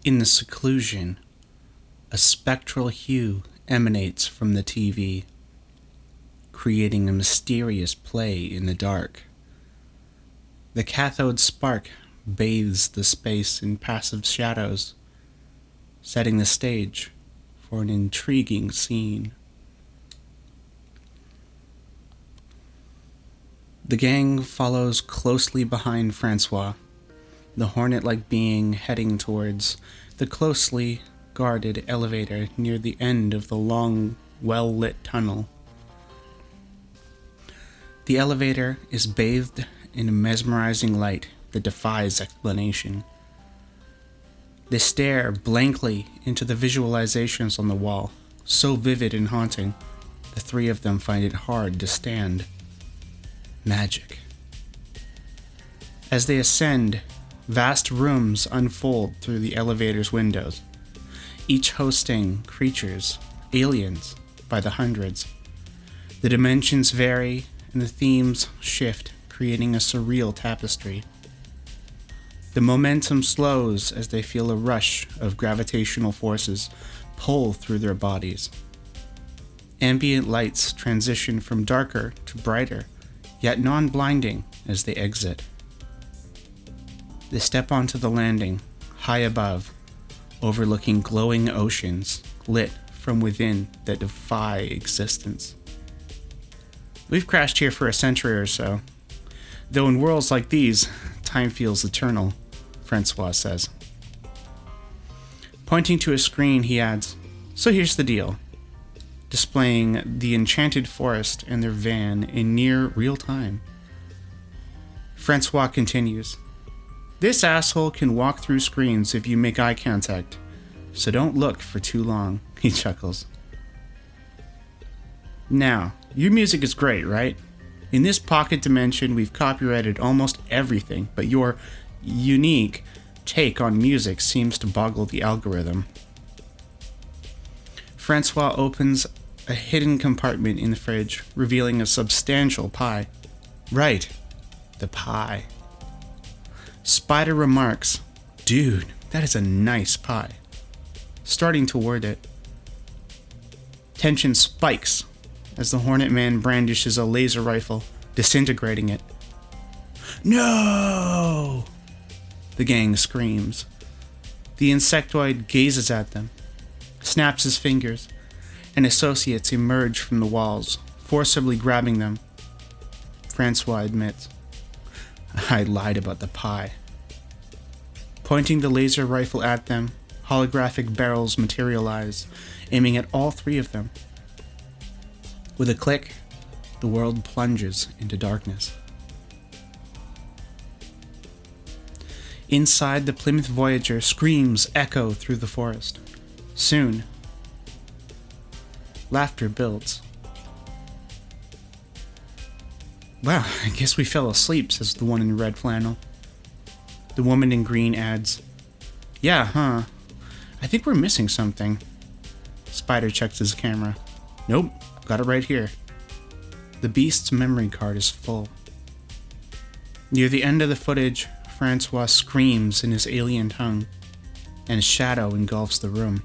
In the seclusion, a spectral hue emanates from the TV, creating a mysterious play in the dark. The cathode spark bathes the space in passive shadows, setting the stage for an intriguing scene. The gang follows closely behind Francois, the hornet-like being heading towards the closely guarded elevator near the end of the long, well-lit tunnel. The elevator is bathed in a mesmerizing light that defies explanation. They stare blankly into the visualizations on the wall, so vivid and haunting, the three of them find it hard to stand. Magic. As they ascend, vast rooms unfold through the elevator's windows, each hosting creatures, aliens, by the hundreds. The dimensions vary and the themes shift, creating a surreal tapestry. The momentum slows as they feel a rush of gravitational forces pull through their bodies. Ambient lights transition from darker to brighter, yet non-blinding as they exit. They step onto the landing, high above, overlooking glowing oceans lit from within that defy existence. We've crashed here for a century or so, though in worlds like these, time feels eternal, Francois says. Pointing to a screen, he adds, "So here's the deal," displaying the enchanted forest and their van in near real time. Francois continues, "This asshole can walk through screens if you make eye contact, so don't look for too long," he chuckles. "Now, your music is great, right? In this pocket dimension, we've copyrighted almost everything, but your unique take on music seems to boggle the algorithm." Francois opens a hidden compartment in the fridge, revealing a substantial pie. Right, the pie. Spider remarks, "Dude, that is a nice pie," starting toward it. Tension spikes as the Hornet Man brandishes a laser rifle, disintegrating it. "No!" the gang screams. The insectoid gazes at them, snaps his fingers, and associates emerge from the walls, forcibly grabbing them. Francois admits, "I lied about the pie." Pointing the laser rifle at them, holographic barrels materialize, aiming at all three of them. With a click, the world plunges into darkness. Inside, the Plymouth Voyager screams echo through the forest. Soon, laughter builds. "Wow, I guess we fell asleep," says the one in red flannel. The woman in green adds, "Yeah, huh? I think we're missing something." Spider checks his camera. "Nope, got it right here." The beast's memory card is full. Near the end of the footage, Francois screams in his alien tongue, and a shadow engulfs the room.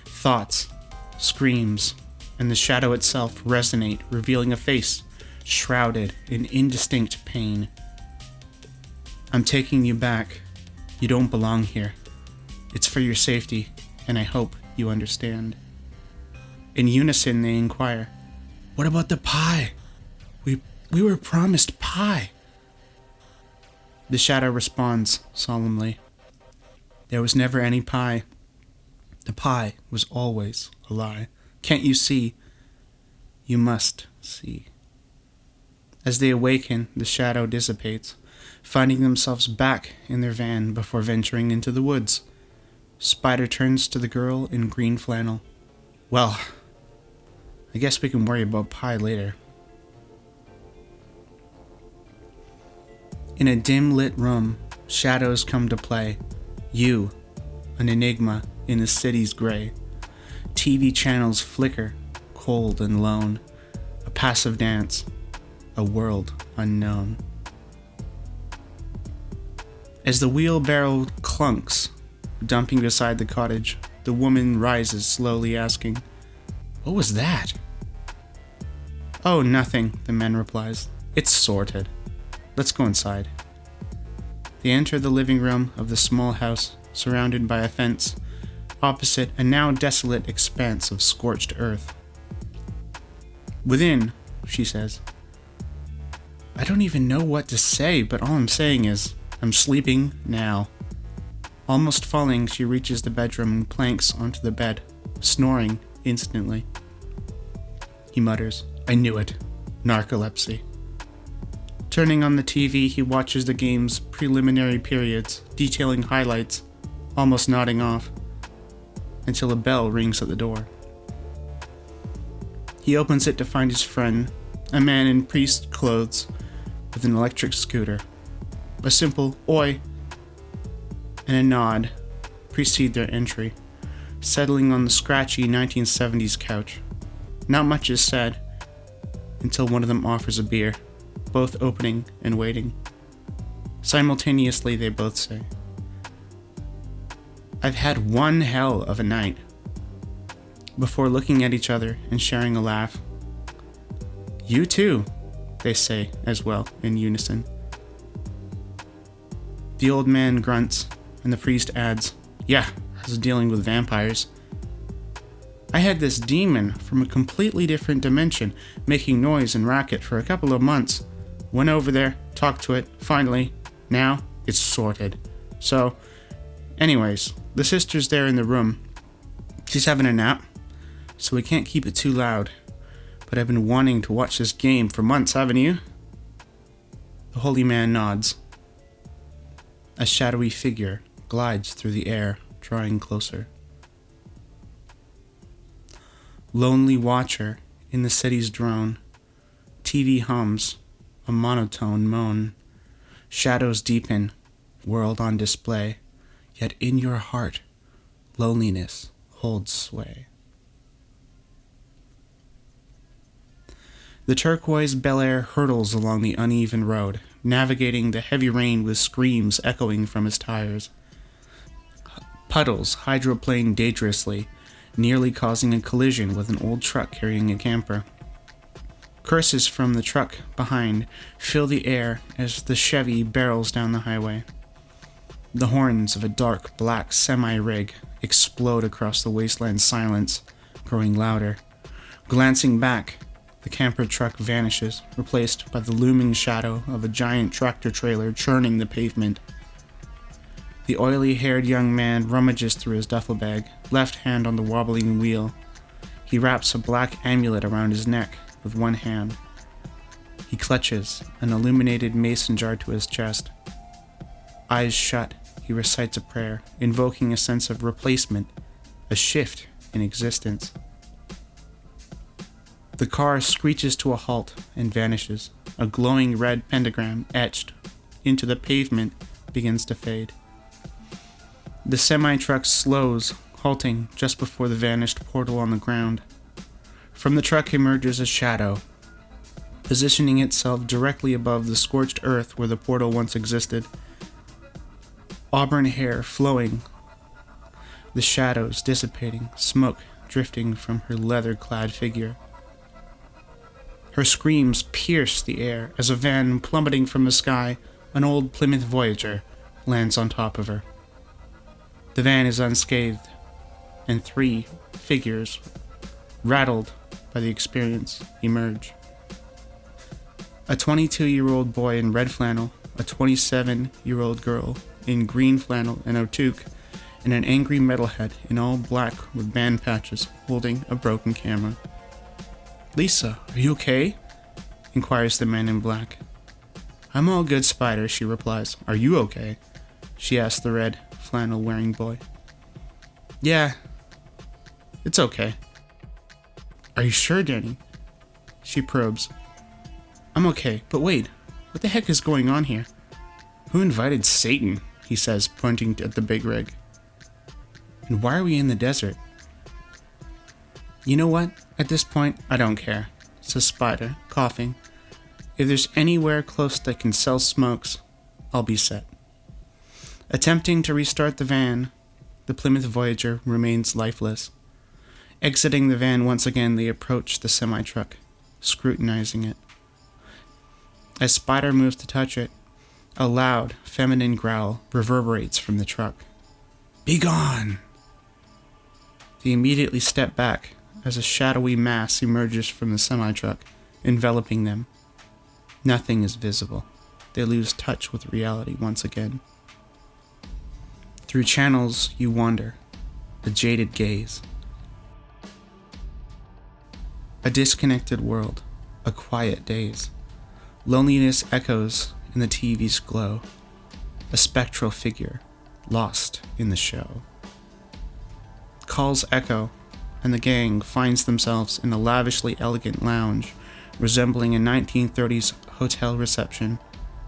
Thoughts, screams, and the shadow itself resonate, revealing a face shrouded in indistinct pain. "I'm taking you back. You don't belong here. It's for your safety, and I hope you understand." In unison, they inquire, "What about the pie? We were promised pie." The shadow responds solemnly, "There was never any pie. The pie was always a lie. Can't you see? You must see." As they awaken, the shadow dissipates, finding themselves back in their van before venturing into the woods. Spider turns to the girl in green flannel. "Well, I guess we can worry about pie later." In a dim-lit room, shadows come to play. You, an enigma in the city's gray. TV channels flicker, cold and lone. A passive dance, a world unknown. As the wheelbarrow clunks, dumping beside the cottage. The woman rises, slowly asking, "What was that?" "Oh, nothing," the man replies. "It's sorted. Let's go inside." They enter the living room of the small house, surrounded by a fence, opposite a now desolate expanse of scorched earth. "Within," she says. I don't even know what to say, but all I'm saying is, I'm sleeping now. Almost falling, she reaches the bedroom and planks onto the bed, snoring instantly. He mutters, "I knew it. Narcolepsy." Turning on the TV, he watches the game's preliminary periods, detailing highlights, almost nodding off, until a bell rings at the door. He opens it to find his friend, a man in priest clothes, with an electric scooter. A simple "Oi" and a nod precede their entry, settling on the scratchy 1970s couch. Not much is said, until one of them offers a beer, both opening and waiting. Simultaneously, they both say, "I've had one hell of a night," before looking at each other and sharing a laugh. "You too," they say as well, in unison. The old man grunts, and the priest adds, "Yeah, I was dealing with vampires. I had this demon from a completely different dimension making noise and racket for a couple of months. Went over there, talked to it, finally, now it's sorted. So, anyways, the sister's there in the room. She's having a nap, so we can't keep it too loud. But I've been wanting to watch this game for months, haven't you?" The holy man nods. A shadowy figure glides through the air, drawing closer. Lonely watcher in the city's drone. TV hums, a monotone moan. Shadows deepen, world on display. Yet in your heart, loneliness holds sway. The turquoise Bel Air hurtles along the uneven road, navigating the heavy rain with screams echoing from his tires. Puddles hydroplane dangerously, nearly causing a collision with an old truck carrying a camper. Curses from the truck behind fill the air as the Chevy barrels down the highway. The horns of a dark black semi-rig explode across the wasteland silence, growing louder. Glancing back, the camper truck vanishes, replaced by the looming shadow of a giant tractor trailer churning the pavement. The oily-haired young man rummages through his duffel bag, left hand on the wobbling wheel. He wraps a black amulet around his neck with one hand. He clutches an illuminated mason jar to his chest. Eyes shut, he recites a prayer, invoking a sense of replacement, a shift in existence. The car screeches to a halt and vanishes. A glowing red pentagram etched into the pavement begins to fade. The semi-truck slows, halting just before the vanished portal on the ground. From the truck emerges a shadow, positioning itself directly above the scorched earth where the portal once existed. Auburn hair flowing, the shadows dissipating, smoke drifting from her leather-clad figure. Her screams pierce the air as a van plummeting from the sky, an old Plymouth Voyager, lands on top of her. The van is unscathed, and three figures, rattled by the experience, emerge. A 22-year-old boy in red flannel, a 27-year-old girl in green flannel and a toque, and an angry metalhead in all black with band patches holding a broken camera. "Lisa, are you okay?" inquires the man in black. "I'm all good, Spider," she replies. "Are you okay?" she asks the red flannel-wearing boy. "Yeah, it's okay." "Are you sure, Danny?" She probes. "I'm okay, but wait, what the heck is going on here?" "Who invited Satan?" he says, pointing at the big rig. "And why are we in the desert?" "You know what? At this point, I don't care," says Spider, coughing. "If there's anywhere close that can sell smokes, I'll be set." Attempting to restart the van, The Plymouth Voyager remains lifeless. Exiting the van once again, they approach the semi-truck, scrutinizing it. As Spider moves to touch it, a loud, feminine growl reverberates from the truck. "Be gone!" They immediately step back as a shadowy mass emerges from the semi-truck, enveloping them. Nothing is visible. They lose touch with reality once again. Through channels you wander, a jaded gaze. A disconnected world, a quiet daze. Loneliness echoes in the TV's glow, a spectral figure lost in the show. Calls echo, and the gang finds themselves in a lavishly elegant lounge resembling a 1930s hotel reception,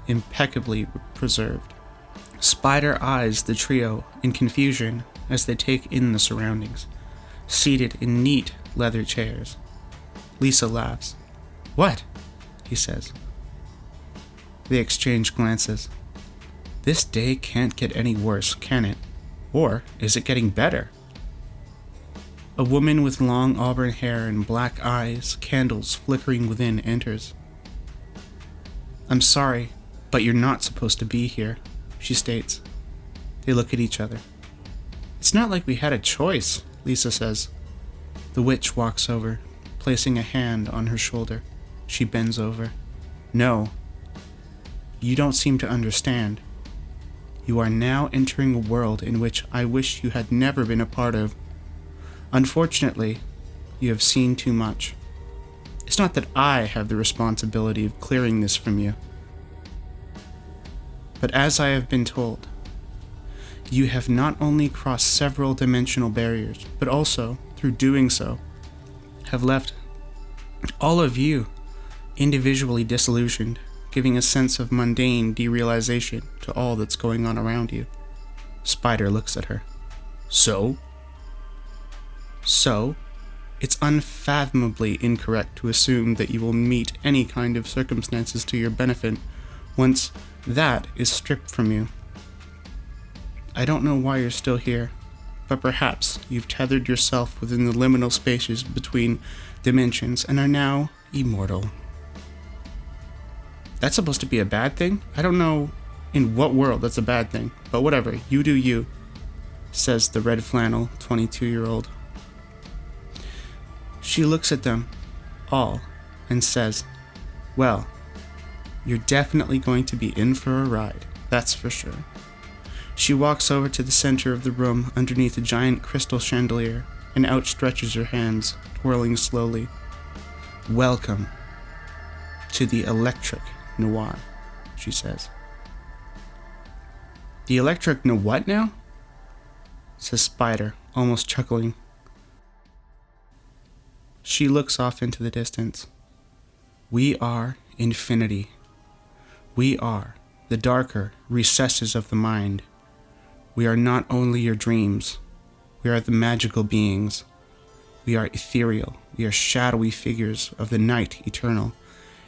impeccably preserved. Spider eyes the trio in confusion as they take in the surroundings, seated in neat leather chairs. Lisa laughs. "What?" he says. They exchange glances. This day can't get any worse, can it? Or is it getting better? A woman with long auburn hair and black eyes, candles flickering within, enters. "I'm sorry, but you're not supposed to be here," she states. They look at each other. "It's not like we had a choice," Lisa says. The witch walks over, placing a hand on her shoulder. She bends over. "No. You don't seem to understand. You are now entering a world in which I wish you had never been a part of. Unfortunately, you have seen too much. It's not that I have the responsibility of clearing this from you. But as I have been told, you have not only crossed several dimensional barriers, but also, through doing so, have left all of you individually disillusioned, giving a sense of mundane derealization to all that's going on around you." Spider looks at her. So, it's unfathomably incorrect to assume that you will meet any kind of circumstances to your benefit once that is stripped from you. I don't know why you're still here, but perhaps you've tethered yourself within the liminal spaces between dimensions and are now immortal. That's supposed to be a bad thing? I don't know in what world that's a bad thing, but whatever, you do you, says the red flannel 22-year-old. She looks at them all and says, "Well, you're definitely going to be in for a ride, that's for sure." She walks over to the center of the room underneath a giant crystal chandelier and outstretches her hands, twirling slowly. "Welcome to the Electric Noir," she says. "The Electric what now?" says Spider, almost chuckling. She looks off into the distance. "We are infinity. We are the darker recesses of the mind. We are not only your dreams. We are the magical beings. We are ethereal. We are shadowy figures of the night eternal.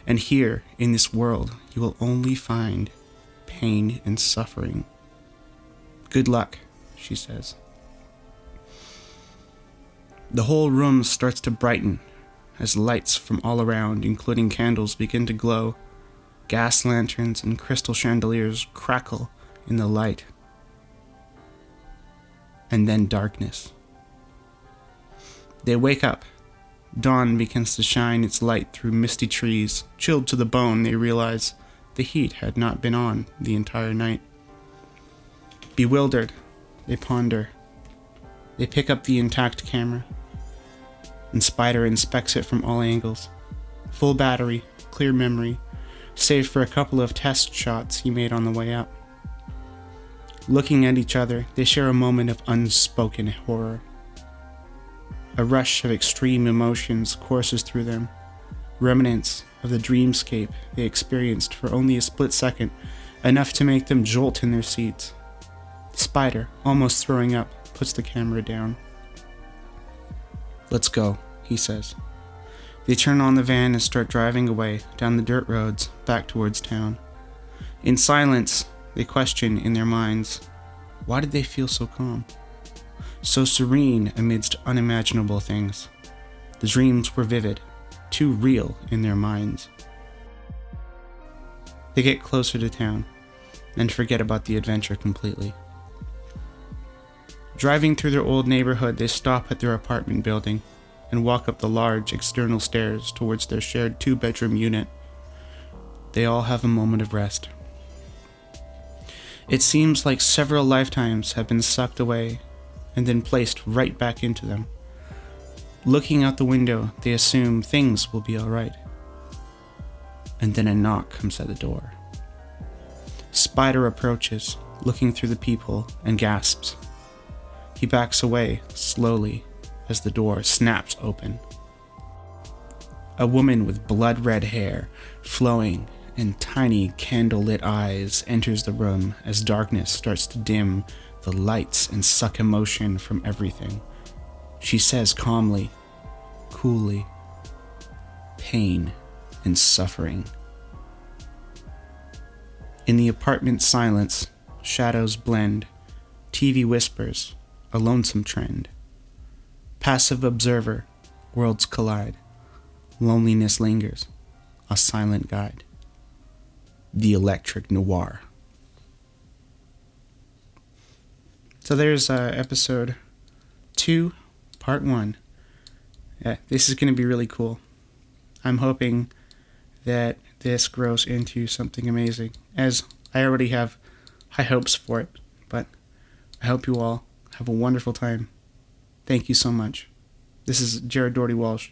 And here, in this world, you will only find pain and suffering. Good luck," she says. The whole room starts to brighten as lights from all around, including candles, begin to glow. Gas lanterns and crystal chandeliers crackle in the light. And then darkness. They wake up. Dawn begins to shine its light through misty trees. Chilled to the bone, they realize the heat had not been on the entire night. Bewildered, they ponder. They pick up the intact camera, and Spider inspects it from all angles. Full battery, clear memory, save for a couple of test shots he made on the way up. Looking at each other, they share a moment of unspoken horror. A rush of extreme emotions courses through them, remnants of the dreamscape they experienced for only a split second, enough to make them jolt in their seats. Spider, almost throwing up, puts the camera down. "Let's go," he says. They turn on the van and start driving away down the dirt roads back towards town. In silence, they question in their minds, why did they feel so calm? so serene amidst unimaginable things. The dreams were vivid, too real in their minds. They get closer to town and forget about the adventure completely. Driving through their old neighborhood, they stop at their apartment building and walk up the large external stairs towards their shared 2-bedroom unit. They all have a moment of rest. It seems like several lifetimes have been sucked away and then placed right back into them. Looking out the window, they assume things will be alright. And then a knock comes at the door. Spider approaches, looking through the peephole, and gasps. He backs away, slowly, as the door snaps open. A woman with blood-red hair, flowing, and tiny candle-lit eyes enters the room as darkness starts to dim the lights and suck emotion from everything. She says calmly, coolly, pain and suffering. In the apartment silence, shadows blend, TV whispers, a lonesome trend. Passive observer, worlds collide. Loneliness lingers, a silent guide. The Electric Noir. So there's episode 2, part 1. This is going to be really cool. I'm hoping that this grows into something amazing, as I already have high hopes for it, but I hope you all have a wonderful time. Thank you so much. This is Jared Doherty Walsh.